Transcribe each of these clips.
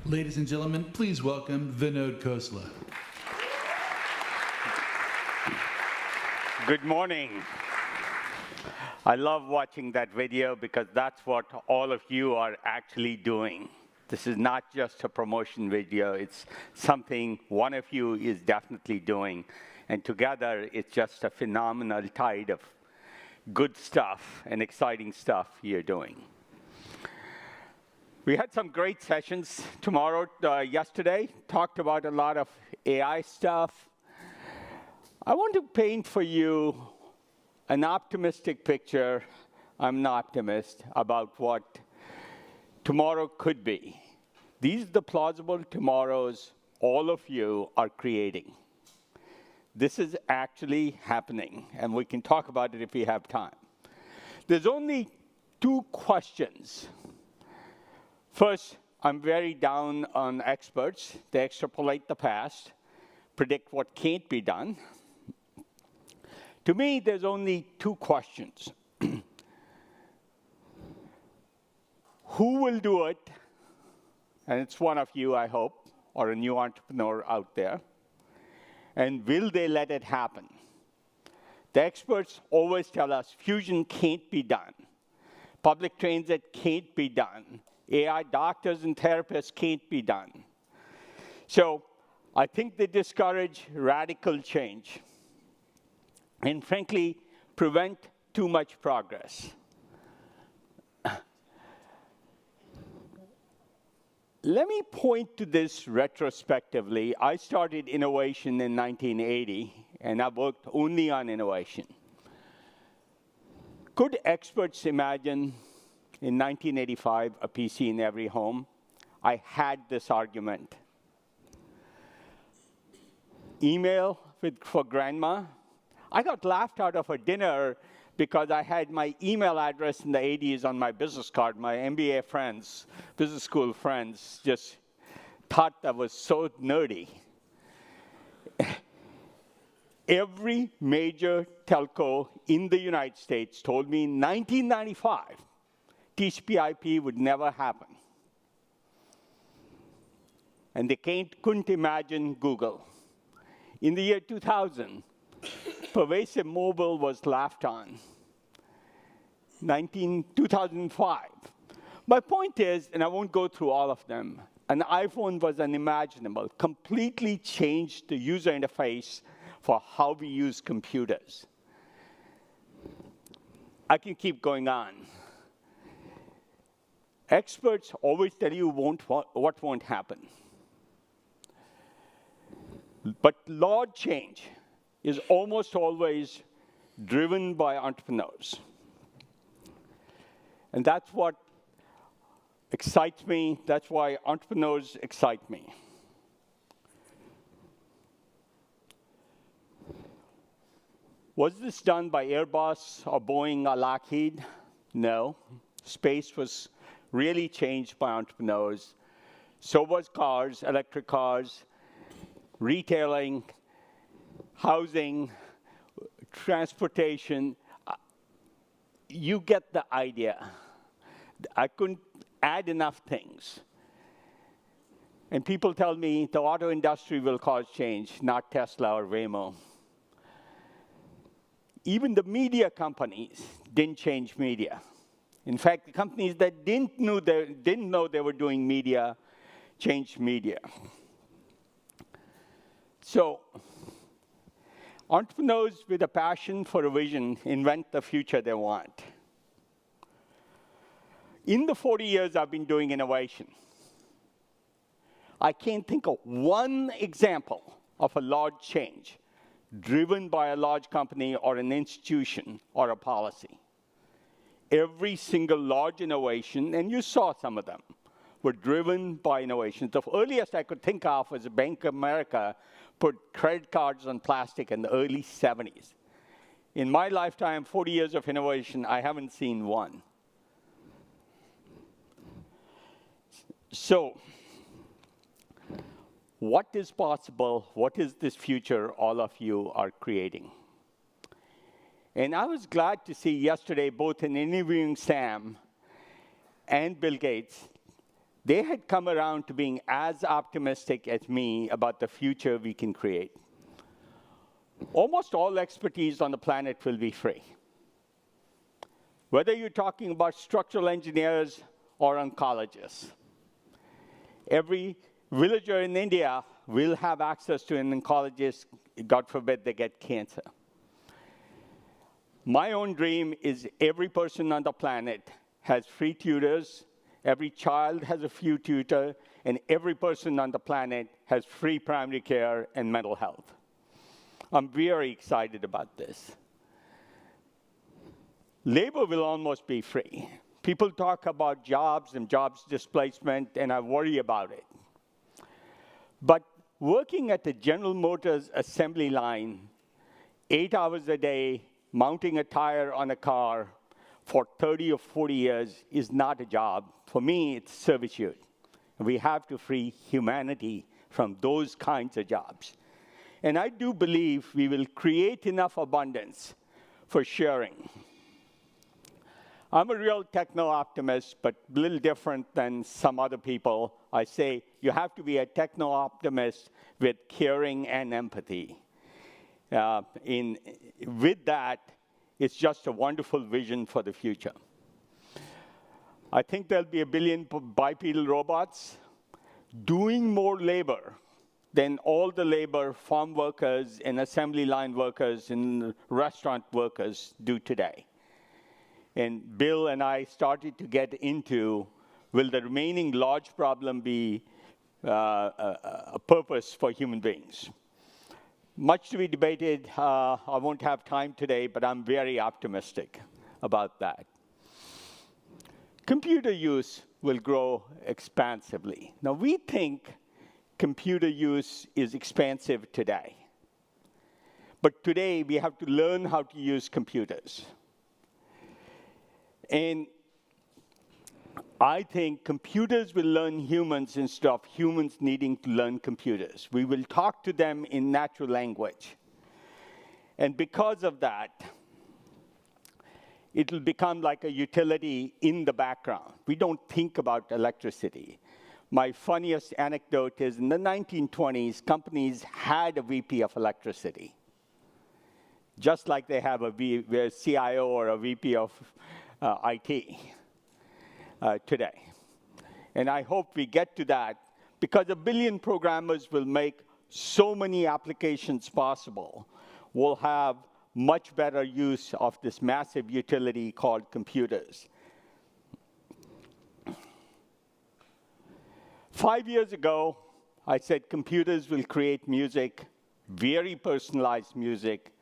Ladies and gentlemen, please welcome Vinod Khosla. Good morning. I love watching that video because that's what all of you are actually doing. This is not just a promotion video. It's something one of you is definitely doing. And together, it's just a phenomenal tide of good stuff and exciting stuff you're doing. We had some great sessions yesterday, talked about a lot of AI stuff. I want to paint for you an optimistic picture. I'm an optimist about what tomorrow could be. These are the plausible tomorrows all of you are creating. This is actually happening, and we can talk about it if we have time. There's only two questions. First, I'm very down on experts. They extrapolate the past, predict what can't be done. To me, there's only two questions. Who will do it? And it's one of you, I hope, or a new entrepreneur out there. And will they let it happen? The experts always tell us fusion can't be done. Public transit can't be done. AI doctors and therapists can't be done. So I think they discourage radical change and, frankly, prevent too much progress. Let me point to this retrospectively. I started innovation in 1980, and I worked only on innovation. Could experts imagine in 1985 a PC in every home? I had this argument. Email for grandma. I got laughed out of a dinner because I had my email address in the 80s on my business card. My MBA friends, business school friends, just thought that was so nerdy. Every major telco in the United States told me in 1995, TCP/IP would never happen. And they couldn't imagine Google. In the year 2000, pervasive mobile was laughed on. 2005. My point is, and I won't go through all of them, an iPhone was unimaginable, completely changed the user interface for how we use computers. I can keep going on. Experts always tell you what won't happen. But large change is almost always driven by entrepreneurs. And that's what excites me. That's why entrepreneurs excite me. Was this done by Airbus or Boeing or Lockheed? No. Space was really changed by entrepreneurs. So was cars, electric cars, retailing, housing, transportation. You get the idea. I couldn't add enough things. And people tell me the auto industry will cause change, not Tesla or Waymo. Even the media companies didn't change media. In fact, the companies that didn't know they were doing media changed media. So entrepreneurs with a passion for a vision invent the future they want. In the 40 years I've been doing innovation, I can't think of one example of a large change driven by a large company or an institution or a policy. Every single large innovation, and you saw some of them, were driven by innovation. The earliest I could think of was Bank of America put credit cards on plastic in the early 70s. In my lifetime, 40 years of innovation, I haven't seen one. So, what is possible? What is this future all of you are creating? And I was glad to see yesterday, both in interviewing Sam and Bill Gates, they had come around to being as optimistic as me about the future we can create. Almost all expertise on the planet will be free. Whether you're talking about structural engineers or oncologists, every villager in India will have access to an oncologist, God forbid they get cancer. My own dream is every person on the planet has free tutors, every child has a few tutor, and every person on the planet has free primary care and mental health. I'm very excited about this. Labor will almost be free. People talk about jobs and jobs displacement, and I worry about it. But working at the General Motors assembly line 8 hours a day, mounting a tire on a car for 30 or 40 years is not a job. For me, it's servitude. We have to free humanity from those kinds of jobs. And I do believe we will create enough abundance for sharing. I'm a real techno-optimist, but a little different than some other people. I say you have to be a techno-optimist with caring and empathy. With that, it's just a wonderful vision for the future. I think there'll be 1 billion bipedal robots doing more labor than all the labor farm workers and assembly line workers and restaurant workers do today. And Bill and I started to get into, will the remaining large problem be a purpose for human beings? Much to be debated. I won't have time today, but I'm very optimistic about that. Computer use will grow expansively. Now, we think computer use is expansive today. But today, we have to learn how to use computers. And I think computers will learn humans instead of humans needing to learn computers. We will talk to them in natural language. And because of that, it will become like a utility in the background. We don't think about electricity. My funniest anecdote is in the 1920s, companies had a VP of electricity, just like they have a CIO or a VP of IT. Today. And I hope we get to that because 1 billion programmers will make so many applications possible. We'll have much better use of this massive utility called computers. 5 years ago, I said computers will create music, very personalized music,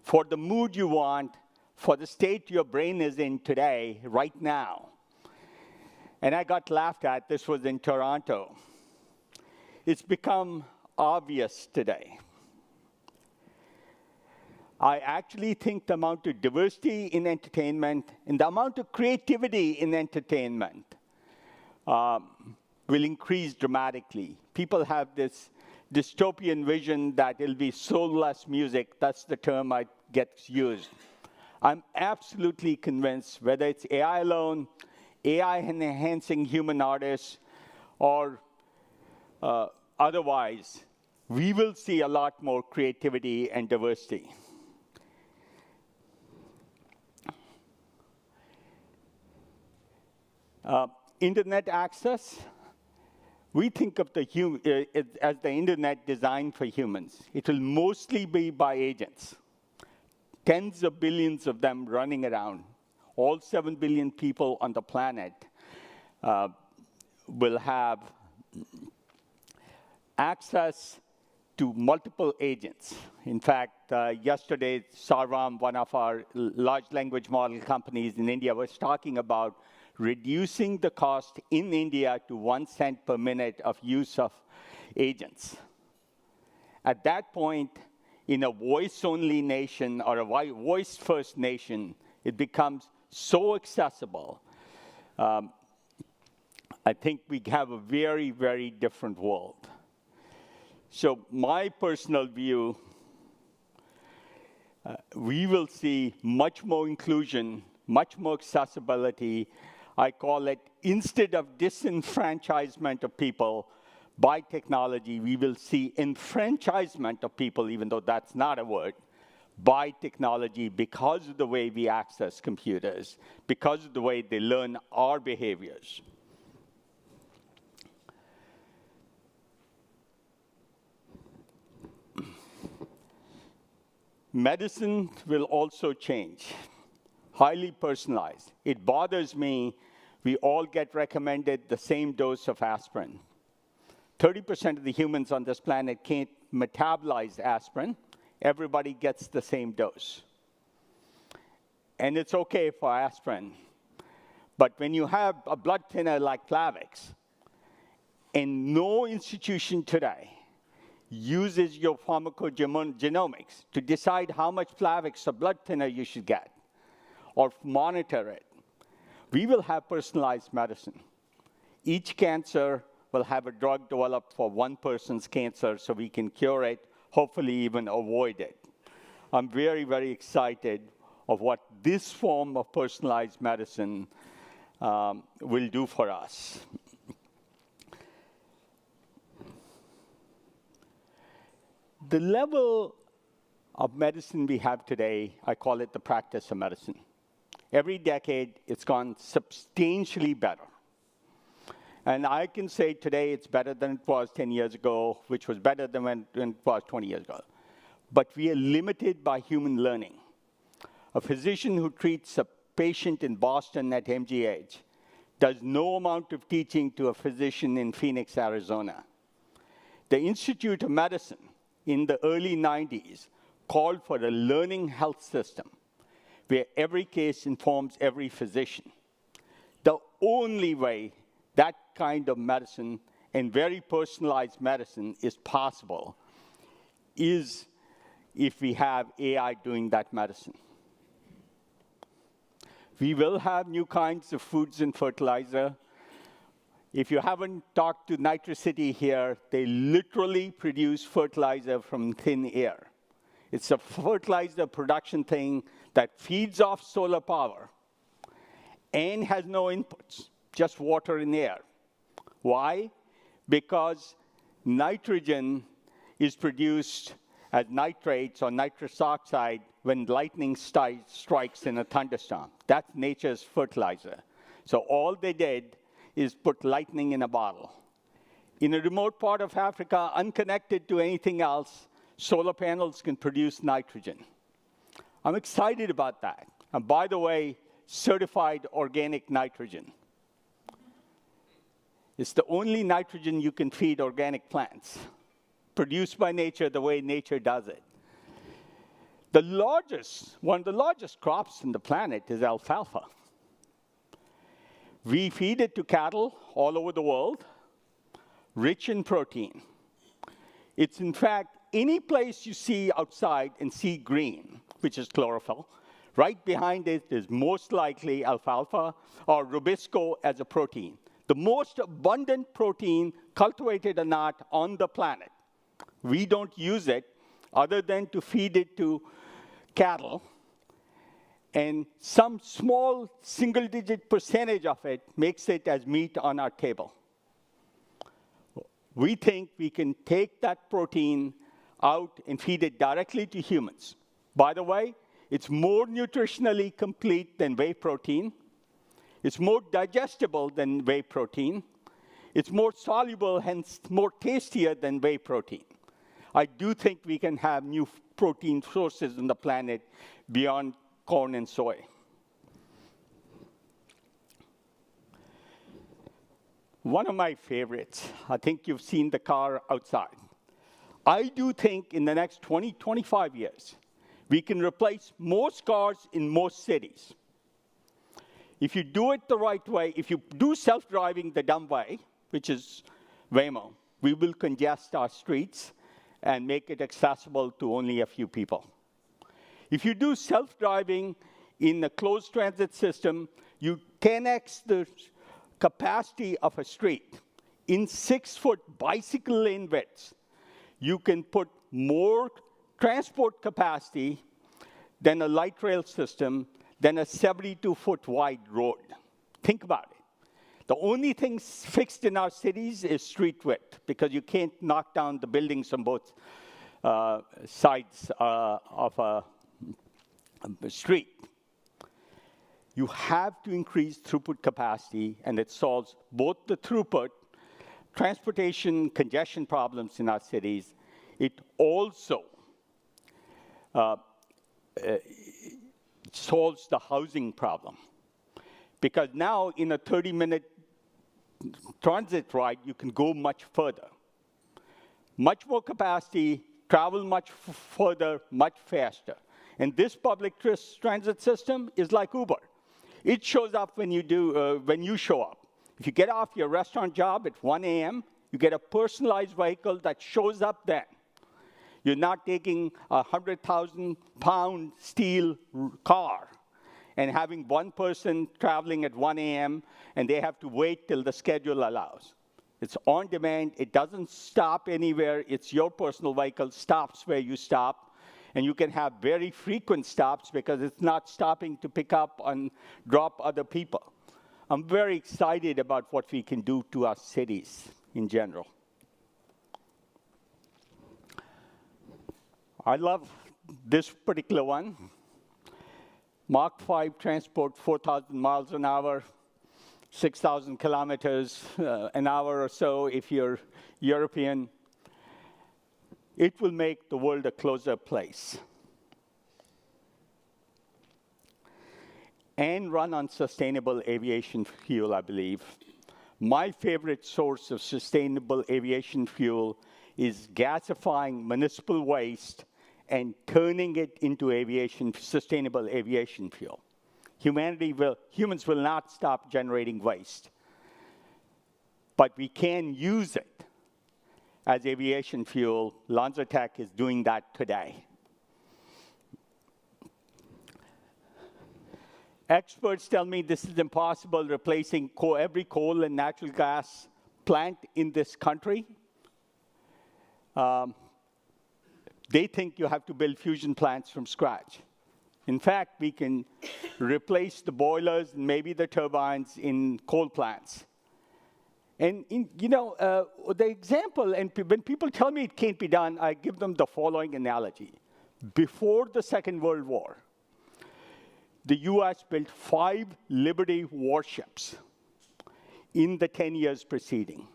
for the mood you want, for the state your brain is in today, right now. And I got laughed at. This was in Toronto. It's become obvious today. I actually think the amount of diversity in entertainment and the amount of creativity in entertainment will increase dramatically. People have this dystopian vision that it'll be soulless music. That's the term that gets used. I'm absolutely convinced, whether it's AI alone, AI enhancing human artists, or otherwise, we will see a lot more creativity and diversity. Internet access, we think of as the internet designed for humans. It will mostly be by agents. Tens of billions of them running around. All 7 billion people on the planet will have access to multiple agents. In fact, yesterday, Sarvam, one of our large language model companies in India, was talking about reducing the cost in India to 1 cent per minute of use of agents. At that point, in a voice-only nation or a voice-first nation, it becomes so accessible. I think we have a very, very different world. So my personal view, we will see much more inclusion, much more accessibility. I call it, instead of disenfranchisement of people by technology, we will see enfranchisement of people, even though that's not a word, by technology because of the way we access computers, because of the way they learn our behaviors. Medicine will also change, highly personalized. It bothers me, we all get recommended the same dose of aspirin. 30% of the humans on this planet can't metabolize aspirin. Everybody gets the same dose. And it's okay for aspirin. But when you have a blood thinner like Plavix, and no institution today uses your pharmacogenomics to decide how much Plavix or blood thinner you should get, or monitor it, we will have personalized medicine. Each cancer will have a drug developed for one person's cancer so we can cure it, hopefully even avoid it. I'm very, very excited of what this form of personalized medicine will do for us. The level of medicine we have today, I call it the practice of medicine. Every decade, it's gone substantially better. And I can say today it's better than it was 10 years ago, which was better than when it was 20 years ago. But we are limited by human learning. A physician who treats a patient in Boston at MGH does no amount of teaching to a physician in Phoenix, Arizona. The Institute of Medicine in the early 90s called for a learning health system where every case informs every physician. The only way that kind of medicine and very personalized medicine is possible is if we have AI doing that medicine. We will have new kinds of foods and fertilizer. If you haven't talked to Nitricity here, they literally produce fertilizer from thin air. It's a fertilizer production thing that feeds off solar power and has no inputs, just water and air. Why? Because nitrogen is produced as nitrates or nitrous oxide when lightning strikes in a thunderstorm. That's nature's fertilizer. So all they did is put lightning in a bottle. In a remote part of Africa, unconnected to anything else, solar panels can produce nitrogen. I'm excited about that. And by the way, certified organic nitrogen. It's the only nitrogen you can feed organic plants, produced by nature the way nature does it. One of the largest crops on the planet is alfalfa. We feed it to cattle all over the world, rich in protein. It's, in fact, any place you see outside and see green, which is chlorophyll, right behind it is most likely alfalfa or rubisco as a protein. The most abundant protein, cultivated or not, on the planet. We don't use it other than to feed it to cattle. And some small single-digit percentage of it makes it as meat on our table. We think we can take that protein out and feed it directly to humans. By the way, it's more nutritionally complete than whey protein. It's more digestible than whey protein. It's more soluble, hence more tastier than whey protein. I do think we can have new protein sources on the planet beyond corn and soy. One of my favorites, I think you've seen the car outside. I do think in the next 20, 25 years, we can replace most cars in most cities. If you do it the right way, if you do self-driving the dumb way, which is Waymo, we will congest our streets and make it accessible to only a few people. If you do self-driving in a closed transit system, you 10x the capacity of a street. In 6-foot bicycle lane widths, you can put more transport capacity than a light rail system, than a 72-foot wide road. Think about it. The only thing fixed in our cities is street width, because you can't knock down the buildings on both sides of a street. You have to increase throughput capacity, and it solves both the throughput, transportation, congestion problems in our cities. It also solves the housing problem. Because now, in a 30-minute transit ride, you can go much further. Much more capacity, travel much further, much faster. And this public transit system is like Uber. It shows up when you show up. If you get off your restaurant job at 1 a.m., you get a personalized vehicle that shows up then. You're not taking a 100,000-pound steel car and having one person traveling at 1 a.m., and they have to wait till the schedule allows. It's on demand. It doesn't stop anywhere. It's your personal vehicle, stops where you stop. And you can have very frequent stops because it's not stopping to pick up and drop other people. I'm very excited about what we can do to our cities in general. I love this particular one. Mach 5 transport, 4,000 miles an hour, 6,000 kilometers an hour or so if you're European. It will make the world a closer place. And run on sustainable aviation fuel, I believe. My favorite source of sustainable aviation fuel is gasifying municipal waste and turning it into sustainable aviation fuel. Humans will not stop generating waste. But we can use it as aviation fuel. LanzaTech is doing that today. Experts tell me this is impossible, replacing every coal and natural gas plant in this country. They think you have to build fusion plants from scratch. In fact, we can replace the boilers and maybe the turbines in coal plants. And the example, and when people tell me it can't be done, I give them the following analogy. Before the Second World War, the US built 5 Liberty warships in the 10 years preceding.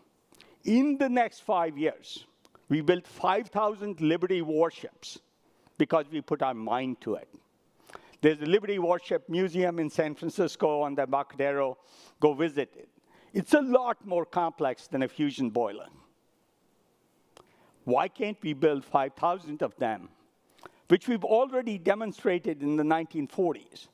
In the next 5 years, we built 5,000 Liberty warships because we put our mind to it. There's a Liberty Warship Museum in San Francisco on the Embarcadero. Go visit it. It's a lot more complex than a fusion boiler. Why can't we build 5,000 of them, which we've already demonstrated in the 1940s,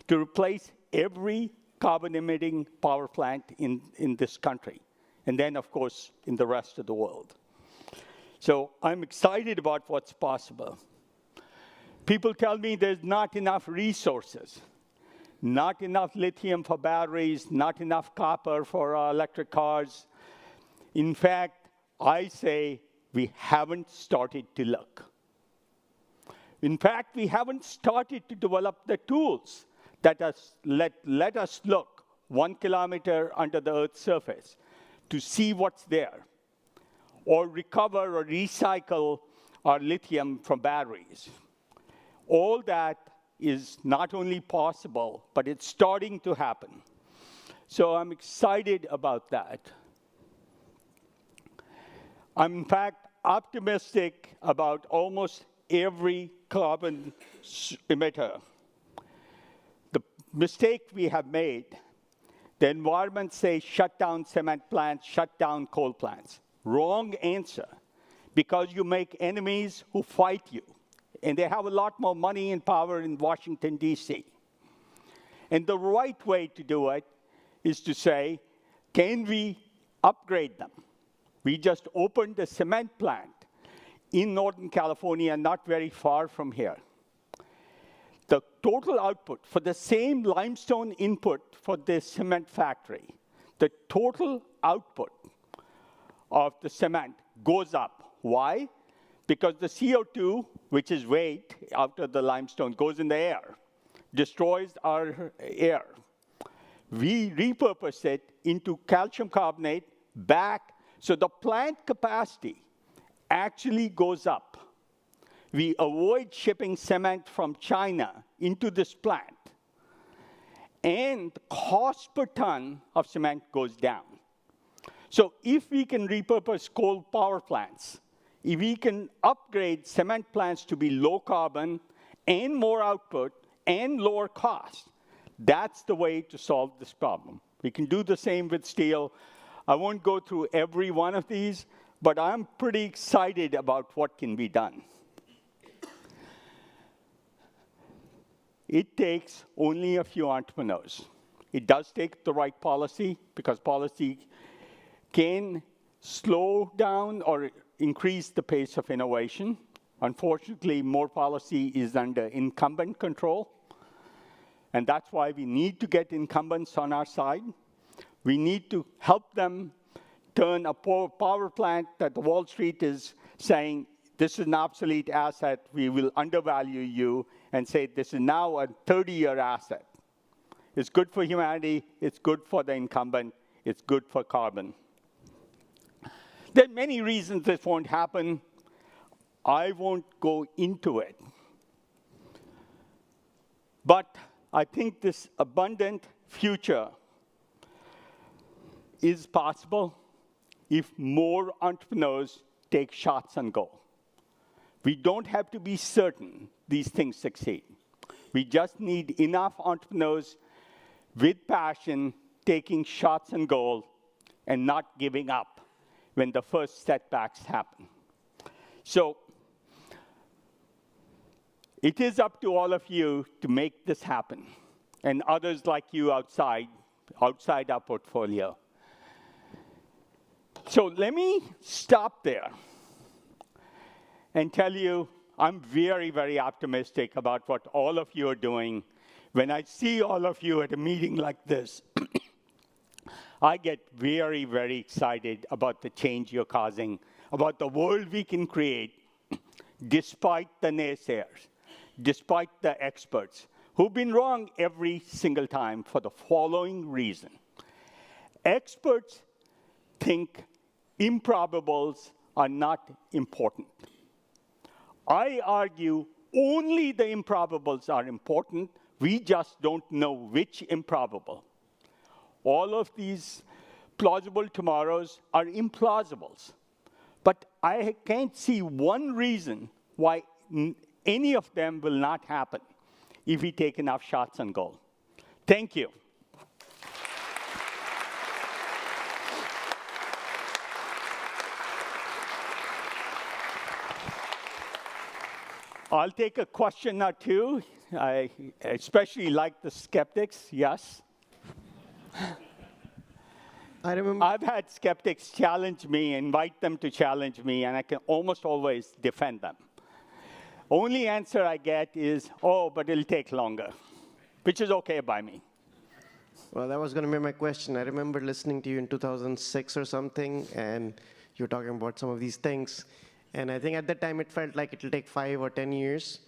to replace every carbon-emitting power plant in this country, and then, of course, in the rest of the world? So I'm excited about what's possible. People tell me there's not enough resources, not enough lithium for batteries, not enough copper for electric cars. In fact, I say we haven't started to look. In fact, we haven't started to develop the tools that let us look 1 kilometer under the Earth's surface to see what's there, or recover or recycle our lithium from batteries. All that is not only possible, but it's starting to happen. So I'm excited about that. I'm, in fact, optimistic about almost every carbon emitter. The mistake we have made, the environment says shut down cement plants, shut down coal plants. Wrong answer, because you make enemies who fight you. And they have a lot more money and power in Washington, D.C. And the right way to do it is to say, can we upgrade them? We just opened a cement plant in Northern California, not very far from here. The total output for the same limestone input for this cement factory, the total output of the cement goes up. Why? Because the CO2, which is weight out of the limestone, goes in the air, destroys our air. we repurpose it into calcium carbonate back, so the plant capacity actually goes up. We avoid shipping cement from China into this plant, and the cost per ton of cement goes down. So if we can repurpose coal power plants, if we can upgrade cement plants to be low carbon and more output and lower cost, that's the way to solve this problem. We can do the same with steel. I won't go through every one of these, but I'm pretty excited about what can be done. It takes only a few entrepreneurs. It does take the right policy, because policy can slow down or increase the pace of innovation. Unfortunately, more policy is under incumbent control, and that's why we need to get incumbents on our side. We need to help them turn a power plant that the Wall Street is saying, this is an obsolete asset, we will undervalue you, and say this is now a 30-year asset. It's good for humanity, it's good for the incumbent, it's good for carbon. There are many reasons this won't happen. I won't go into it. But I think this abundant future is possible if more entrepreneurs take shots on goal. We don't have to be certain these things succeed. We just need enough entrepreneurs with passion taking shots on goal and not giving up when the first setbacks happen. So it is up to all of you to make this happen, and others like you outside our portfolio. So let me stop there and tell you I'm very, very optimistic about what all of you are doing. When I see all of you at a meeting like this, I get very, very excited about the change you're causing, about the world we can create, despite the naysayers, despite the experts, who've been wrong every single time for the following reason. Experts think improbables are not important. I argue only the improbables are important. We just don't know which improbable. All of these plausible tomorrows are implausibles. But I can't see one reason why any of them will not happen if we take enough shots on goal. Thank you. I'll take a question or two. I especially like the skeptics. Yes? I remember. I've had skeptics challenge me, invite them to challenge me, and I can almost always defend them. Only answer I get is, oh, but it'll take longer, which is okay by me. Well, that was going to be my question. I remember listening to you in 2006 or something, and you were talking about some of these things. And I think at that time, it felt like it'll take 5 or 10 years.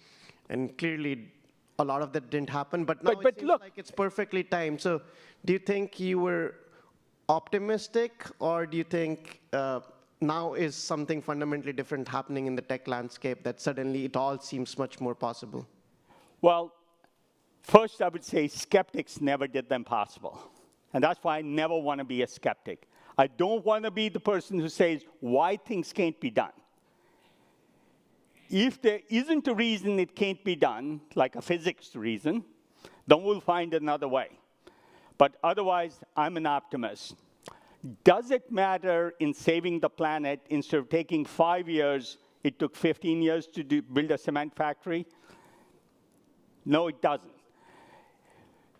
And clearly, a lot of that didn't happen. But now it seems like it's perfectly timed. So do you think you were optimistic, or do you think now is something fundamentally different happening in the tech landscape that suddenly it all seems much more possible? Well, first I would say skeptics never did them possible. And that's why I never want to be a skeptic. I don't want to be the person who says why things can't be done. If there isn't a reason it can't be done, like a physics reason, then we'll find another way. But otherwise, I'm an optimist. Does it matter in saving the planet, instead of taking 5 years, it took 15 years to build a cement factory? No, it doesn't.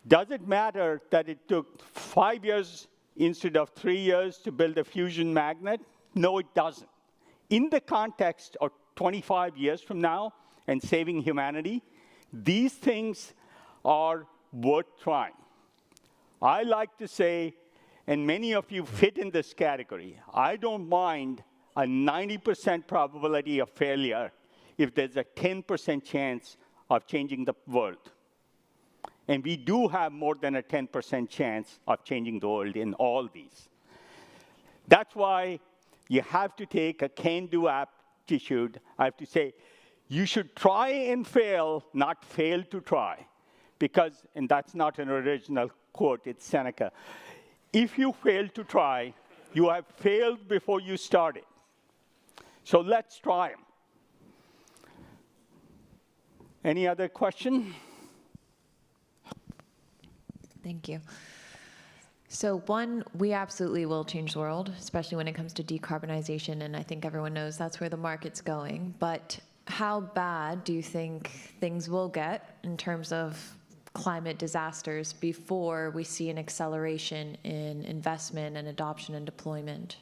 Does it matter that it took 5 years instead of 3 years to build a fusion magnet? No, it doesn't. In the context of 25 years from now and saving humanity, these things are worth trying. I like to say, and many of you fit in this category, I don't mind a 90% probability of failure if there's a 10% chance of changing the world. And we do have more than a 10% chance of changing the world in all these. That's why you have to take a can-do aptitude. I have to say, you should try and fail, not fail to try. Because, and that's not an original quote, it's Seneca. If you fail to try, you have failed before you started. So let's try them. Any other question? Thank you. So one, we absolutely will change the world, especially when it comes to decarbonization, and I think everyone knows that's where the market's going. But how bad do you think things will get in terms of climate disasters before we see an acceleration in investment and adoption and deployment?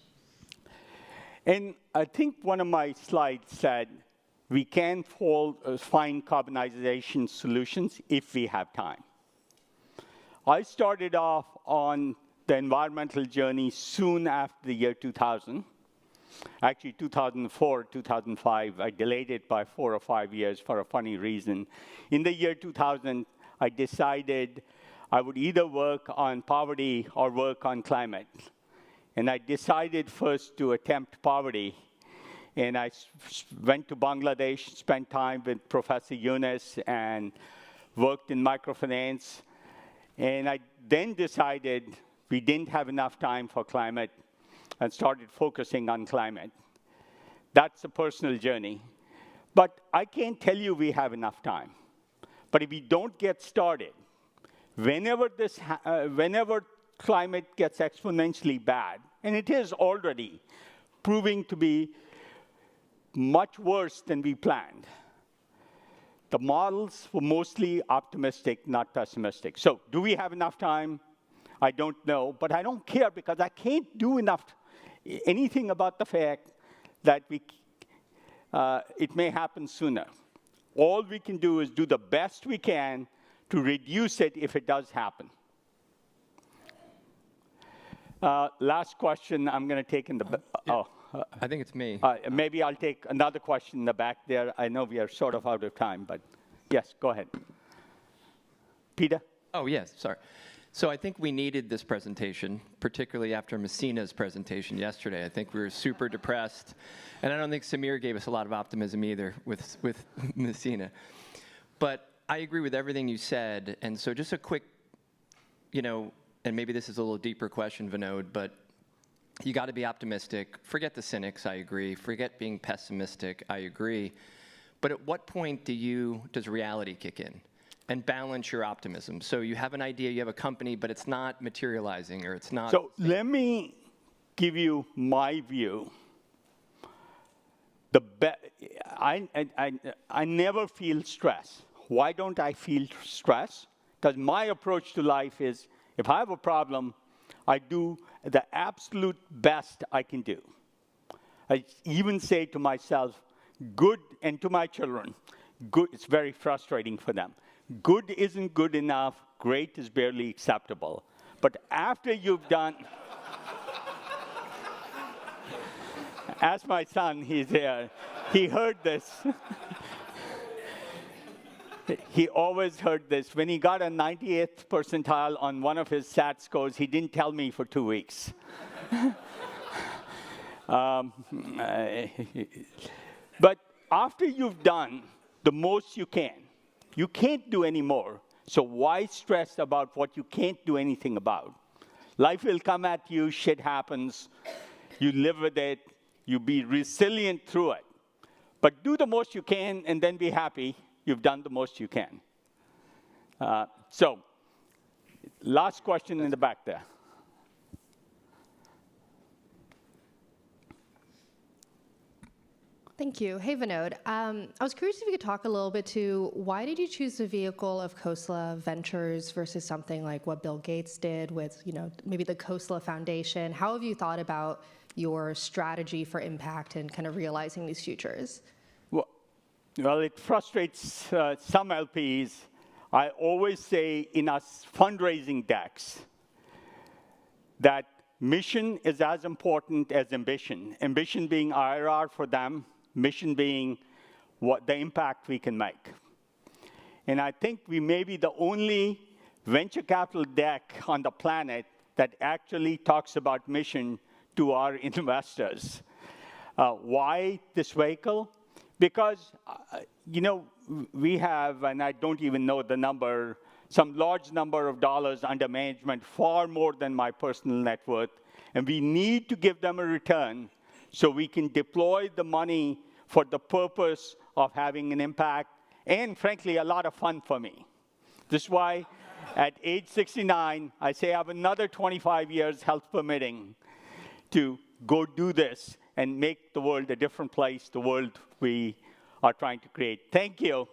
And I think one of my slides said we can find carbonization solutions if we have time. I started off on the environmental journey soon after the year 2000. Actually, 2004, 2005, I delayed it by 4 or 5 years for a funny reason. In the year 2000, I decided I would either work on poverty or work on climate. And I decided first to attempt poverty. And I went to Bangladesh, spent time with Professor Yunus, and worked in microfinance. And I then decided we didn't have enough time for climate and started focusing on climate. That's a personal journey. But I can't tell you we have enough time. But if we don't get started, whenever climate gets exponentially bad, and it is already proving to be much worse than we planned, the models were mostly optimistic, not pessimistic. So do we have enough time? I don't know, but I don't care because I can't do anything about the fact that it may happen sooner. All we can do is do the best we can to reduce it if it does happen. Last question I'm going to take in the I think it's me. Maybe I'll take another question in the back there. I know we are sort of out of time, but yes, go ahead. Peter? Oh, yes, sorry. So I think we needed this presentation, particularly after Messina's presentation yesterday. I think we were super depressed. And I don't think Samir gave us a lot of optimism either with Messina. But I agree with everything you said. And so just a quick, and maybe this is a little deeper question, Vinod, but you got to be optimistic. Forget the cynics, I agree. Forget being pessimistic, I agree. But at what point does reality kick in and balance your optimism? So you have an idea, you have a company, but it's not materializing or it's not. So let me give you my view. I never feel stress. Why don't I feel stress? Because my approach to life is, if I have a problem, I do the absolute best I can do. I even say to myself, good, and to my children, good, it's very frustrating for them. Good isn't good enough, great is barely acceptable. But after you've done, ask my son, he's there, he heard this. He always heard this. When he got a 98th percentile on one of his SAT scores, he didn't tell me for 2 weeks. But after you've done the most you can't do any more. So why stress about what you can't do anything about? Life will come at you, shit happens, you live with it, you be resilient through it. But do the most you can and then be happy. You've done the most you can. So, last question in the back there. Thank you. Hey, Vinod. I was curious if you could talk a little bit to why did you choose the vehicle of Khosla Ventures versus something like what Bill Gates did with, maybe the Khosla Foundation? How have you thought about your strategy for impact and kind of realizing these futures? Well, it frustrates some LPs. I always say in our fundraising decks that mission is as important as ambition. Ambition being IRR for them, mission being what the impact we can make. And I think we may be the only venture capital deck on the planet that actually talks about mission to our investors. Why this vehicle? Because, we have, and I don't even know the number, some large number of dollars under management, far more than my personal net worth, and we need to give them a return so we can deploy the money for the purpose of having an impact and, frankly, a lot of fun for me. This is why, at age 69, I say I have another 25 years, health permitting, to go do this and make the world a different place, the world we are trying to create. Thank you.